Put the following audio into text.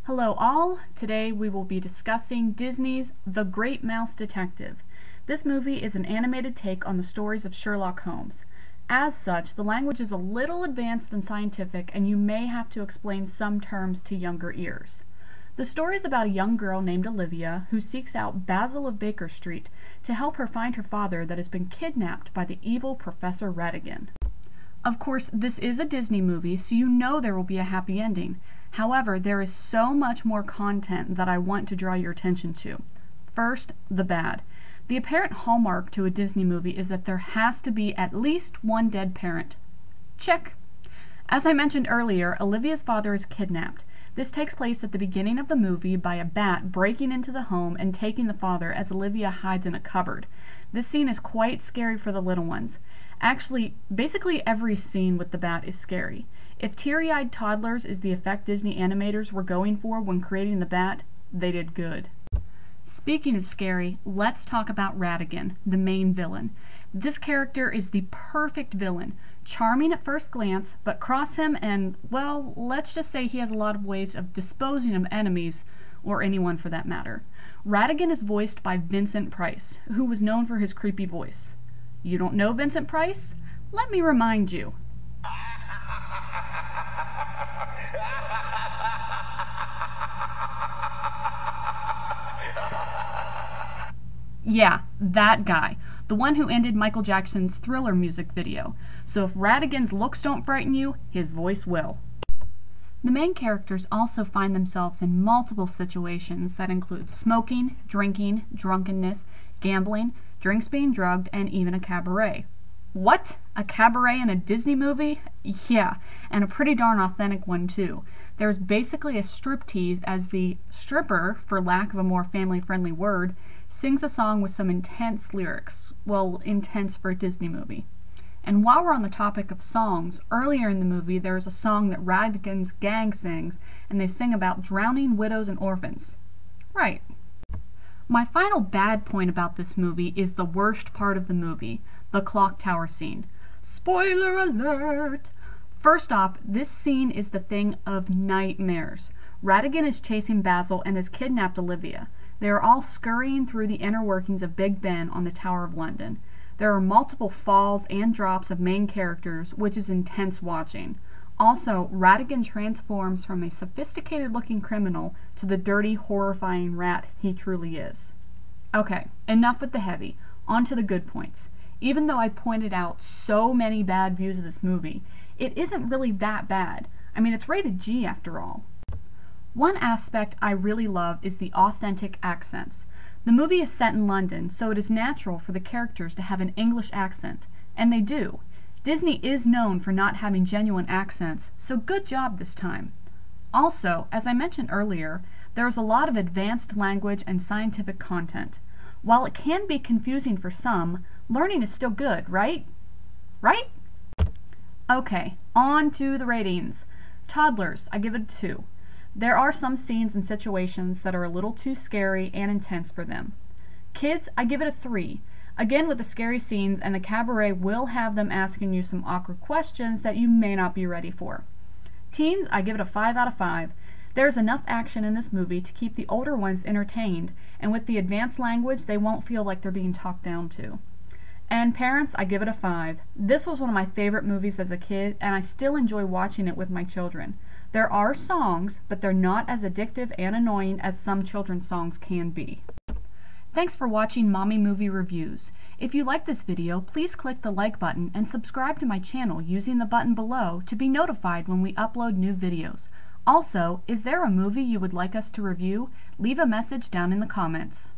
Hello all! Today we will be discussing Disney's The Great Mouse Detective. This movie is an animated take on the stories of Sherlock Holmes. As such, the language is a little advanced and scientific, and you may have to explain some terms to younger ears. The story is about a young girl named Olivia who seeks out Basil of Baker Street to help her find her father that has been kidnapped by the evil Professor Ratigan. Of course, this is a Disney movie, so you know there will be a happy ending. However, there is so much more content that I want to draw your attention to. First, the bad. The apparent hallmark to a Disney movie is that there has to be at least one dead parent. Check. As I mentioned earlier, Olivia's father is kidnapped. This takes place at the beginning of the movie by a bat breaking into the home and taking the father as Olivia hides in a cupboard. This scene is quite scary for the little ones. Actually, basically every scene with the bat is scary. If teary-eyed toddlers is the effect Disney animators were going for when creating the bat, they did good. Speaking of scary, let's talk about Ratigan, the main villain. This character is the perfect villain. Charming at first glance, but cross him and, well, let's just say he has a lot of ways of disposing of enemies, or anyone for that matter. Ratigan is voiced by Vincent Price, who was known for his creepy voice. You don't know Vincent Price? Let me remind you. Yeah, that guy. The one who ended Michael Jackson's Thriller music video. So if Ratigan's looks don't frighten you, his voice will. The main characters also find themselves in multiple situations that include smoking, drinking, drunkenness, gambling, drinks being drugged, and even a cabaret. What? A cabaret in a Disney movie? Yeah, and a pretty darn authentic one too. There's basically a striptease as the stripper, for lack of a more family-friendly word, sings a song with some intense lyrics. Well, intense for a Disney movie. And while we're on the topic of songs, earlier in the movie there's a song that Ratigan's gang sings, and they sing about drowning widows and orphans. Right. My final bad point about this movie is the worst part of the movie, the clock tower scene. Spoiler alert! First off, this scene is the thing of nightmares. Ratigan is chasing Basil and has kidnapped Olivia. They are all scurrying through the inner workings of Big Ben on the Tower of London. There are multiple falls and drops of main characters, which is intense watching. Also, Ratigan transforms from a sophisticated-looking criminal to the dirty, horrifying rat he truly is. Okay, enough with the heavy. On to the good points. Even though I pointed out so many bad views of this movie, it isn't really that bad. I mean, it's rated G after all. One aspect I really love is the authentic accents. The movie is set in London, so it is natural for the characters to have an English accent, and they do. Disney is known for not having genuine accents, so good job this time. Also, as I mentioned earlier, there is a lot of advanced language and scientific content. While it can be confusing for some, learning is still good, right? Right? Okay, on to the ratings. Toddlers, I give it a 2. There are some scenes and situations that are a little too scary and intense for them. Kids, I give it a 3. Again, with the scary scenes, and the cabaret will have them asking you some awkward questions that you may not be ready for. Teens, I give it a 5 out of 5. There's enough action in this movie to keep the older ones entertained, and with the advanced language, they won't feel like they're being talked down to. And parents, I give it a 5. This was one of my favorite movies as a kid, and I still enjoy watching it with my children. There are songs, but they're not as addictive and annoying as some children's songs can be. Thanks for watching Mommy Movie Reviews. If you like this video, please click the like button and subscribe to my channel using the button below to be notified when we upload new videos. Also, is there a movie you would like us to review? Leave a message down in the comments.